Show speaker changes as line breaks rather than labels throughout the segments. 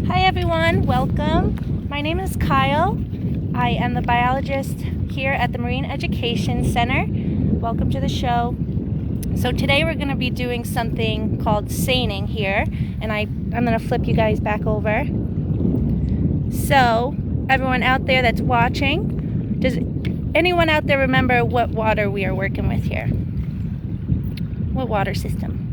Hi everyone, welcome. My name is Kyle. I am the biologist here at the Marine Education Center. Welcome to the show. So today we're going to be doing something called seining here, and I'm going to flip you guys back over. So everyone out there that's watching, does anyone out there remember what water we are working with here? What water system?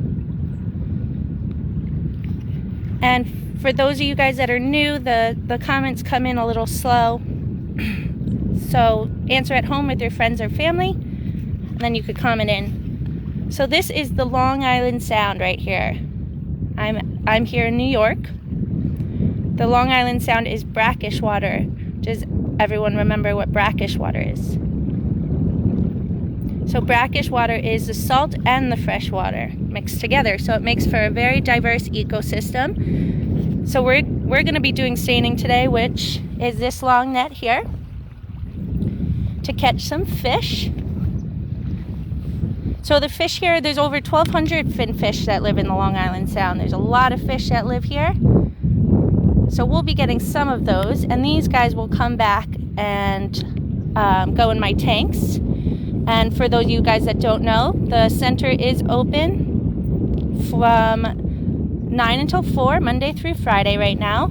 And for those of you guys that are new, the comments come in a little slow. So answer at home with your friends or family, and then you could comment in. So this is the Long Island Sound right here. I'm here in New York. The Long Island Sound is brackish water. Does everyone remember what brackish water is? So brackish water is the salt and the fresh water mixed together. So it makes for a very diverse ecosystem. So we're going to be doing seining today, which is this long net here, to catch some fish. So the fish here, there's over 1,200 finfish that live in the Long Island Sound. There's a lot of fish that live here. So we'll be getting some of those, and these guys will come back and go in my tanks. And for those of you guys that don't know, the center is open from 9 until 4, Monday through Friday right now.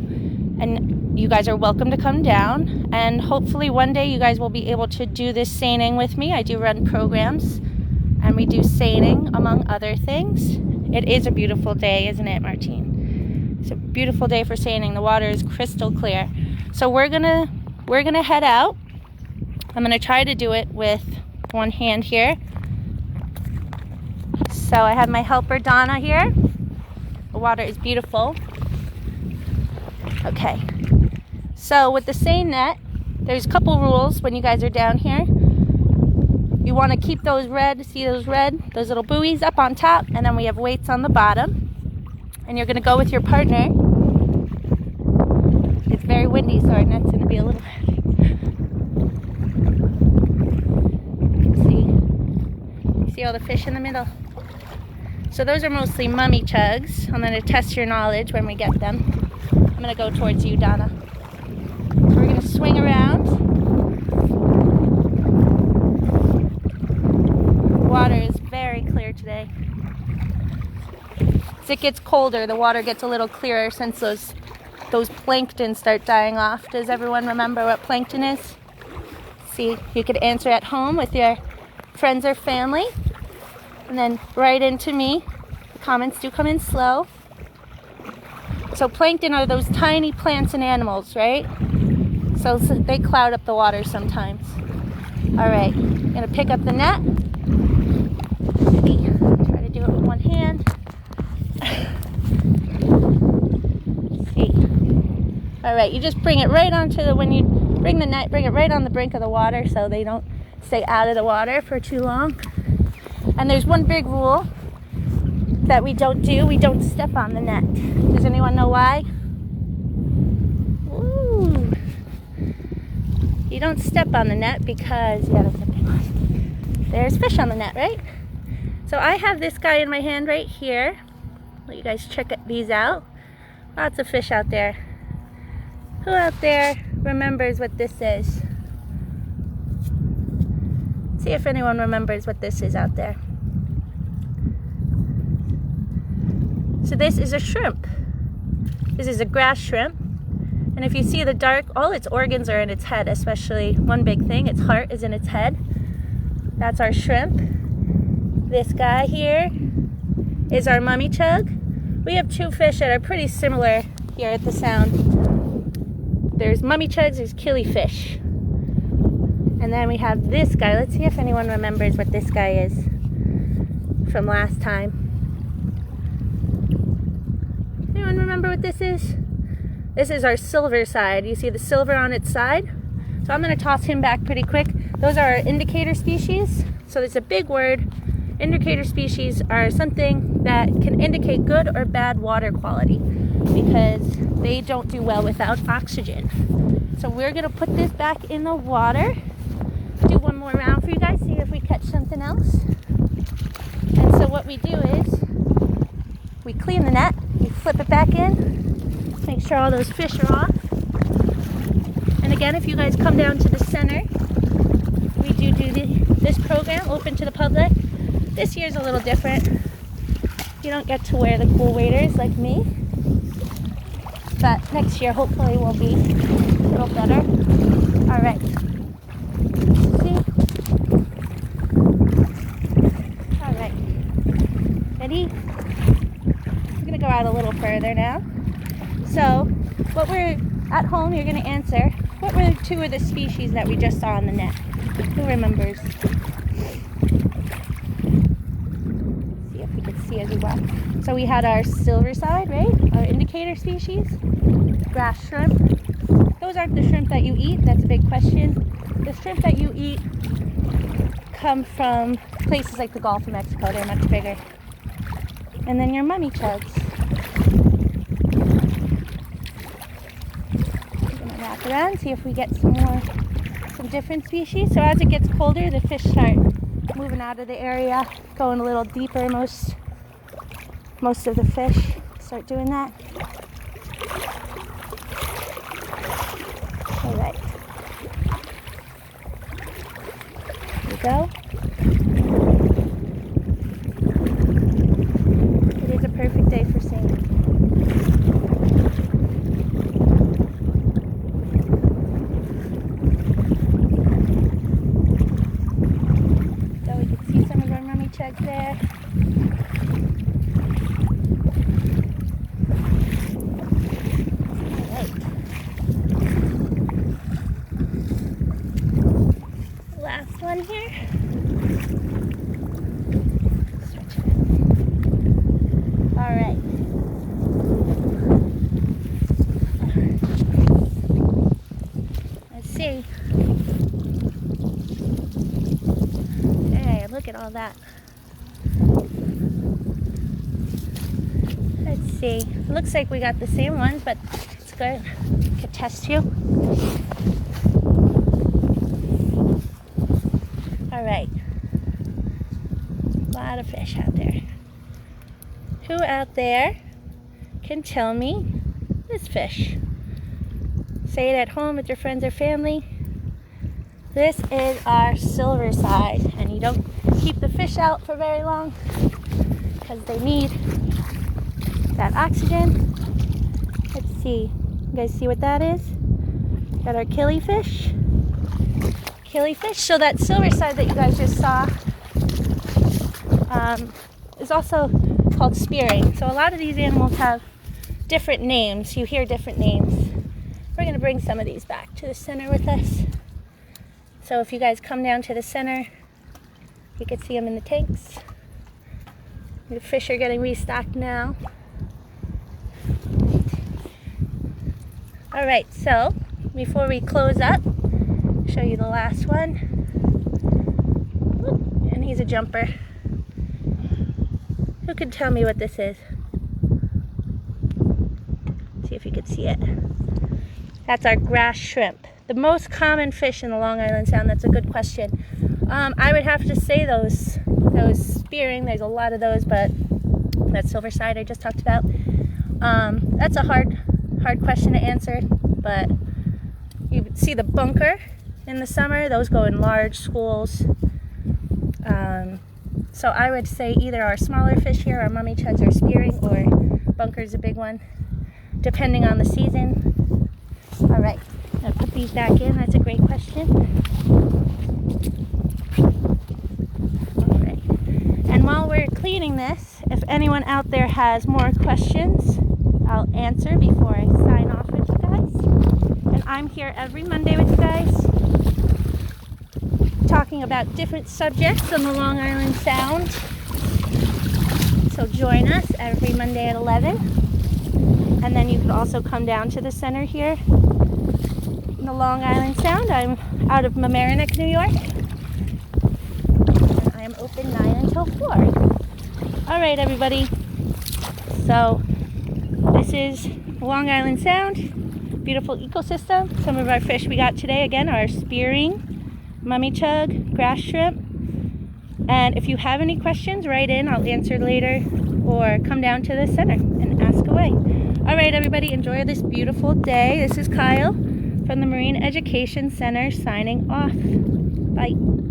And you guys are welcome to come down. And hopefully one day you guys will be able to do this seining with me. I do run programs, and we do seining among other things. It is a beautiful day, isn't it, Martine? It's a beautiful day for seining. The water is crystal clear. So we're gonna head out. I'm gonna try to do it with one hand here. So I have my helper Donna here. The water is beautiful. Okay, so with the seine net, there's a couple rules when you guys are down here. You want to keep those red, see those little buoys up on top, and then we have weights on the bottom. And you're going to go with your partner. It's very windy, so our net's going to be a little See all the fish in the middle? So those are mostly mummy chugs. I'm going to test your knowledge when we get them. I'm going to go towards you, Donna. So we're going to swing around. The water is very clear today. As it gets colder, the water gets a little clearer since those plankton start dying off. Does everyone remember what plankton is? See, you could answer at home with your friends or family, and then right into me. The comments do come in slow. So plankton are those tiny plants and animals, right? So they cloud up the water sometimes. All right, I'm gonna pick up the net. Maybe try to do it with one hand. See. All right, you just bring it right onto when you bring the net, bring it right on the brink of the water so they don't stay out of the water for too long. And there's one big rule that we don't do. We don't step on the net. Does anyone know why? Ooh. You don't step on the net because there's fish on the net, right? So I have this guy in my hand right here. Let you guys check these out. Lots of fish out there. Who out there remembers what this is? See if anyone remembers what this is out there. So this is a shrimp. This is a grass shrimp. And if you see the dark, all its organs are in its head, especially one big thing, its heart is in its head. That's our shrimp. This guy here is our mummy chug. We have two fish that are pretty similar here at the Sound. There's mummy chugs, there's killifish. And then we have this guy. Let's see if anyone remembers what this guy is from last time. Anyone remember what this is? This is our silver side. You see the silver on its side? So I'm going to toss him back pretty quick. Those are our indicator species. So there's a big word. Indicator species are something that can indicate good or bad water quality because they don't do well without oxygen. So we're going to put this back in the water. Do one more round for you guys, see if we catch something else. And so what we do is we clean the net, we flip it back in, Make sure all those fish are off. And again, if you guys come down to the center, we do this program open to the public. This year's a little different. You don't get to wear the cool waders like me. But next year, hopefully, will be a little better. All right. See? All right. Ready? I'm going to go out a little further now. So, what we're at home, you're going to answer, what were 2 of the species that we just saw on the net? Who remembers? See if we can see as we walk. So we had our silverside, right? Our indicator species. Grass shrimp. Those aren't the shrimp that you eat. That's a big question. The shrimp that you eat come from places like the Gulf of Mexico. They're much bigger. And then your mummy chugs. We're going to wrap around, see if we get some different species. So as it gets colder, the fish start moving out of the area, going a little deeper. Most of the fish start doing that. All right. Here we go. It is a perfect day for seining. So we can see some of our mummy chugs there. Last one here. Stretch it out. All right. Let's see. Hey, look at all that. Let's see. It looks like we got the same ones, but it's good. I could test you. All right, a lot of fish out there. Who out there can tell me this fish? Say it at home with your friends or family. This is our silverside, and you don't keep the fish out for very long because they need that oxygen. Let's see, you guys see what that is? Got our killifish. Killifish. So that silverside that you guys just saw is also called spearing. So a lot of these animals have different names. You hear different names. We're going to bring some of these back to the center with us. So if you guys come down to the center, you can see them in the tanks. The fish are getting restocked now. All right, so before we close up, show you the last one. Oop, and he's a jumper. Who can tell me what this is? See if you can see it. That's our grass shrimp. The most common fish in the Long Island Sound. That's a good question. I would have to say those spearing. There's a lot of those, but that silverside I just talked about. That's a hard question to answer, but you see the bunker in the summer. Those go in large schools. So I would say either our smaller fish here, our mummy chuds, are spearing, or bunker's a big one, depending on the season. All right, I'm gonna put these back in. That's a great question. All right, and while we're cleaning this, if anyone out there has more questions, I'll answer before I sign off with you guys. And I'm here every Monday with you guys, talking about different subjects on the Long Island Sound. So join us every Monday at 11. And then you can also come down to the center here in the Long Island Sound. I'm out of Mamaroneck, New York. And I am open 9 until 4. All right, everybody. So this is Long Island Sound. Beautiful ecosystem. Some of our fish we got today, again, are spearing, mummy chug, grass shrimp. And if you have any questions, write in. I'll answer later, or come down to the center and ask away. All right, everybody, enjoy this beautiful day. This is Kyle from the Marine Education Center signing off. Bye.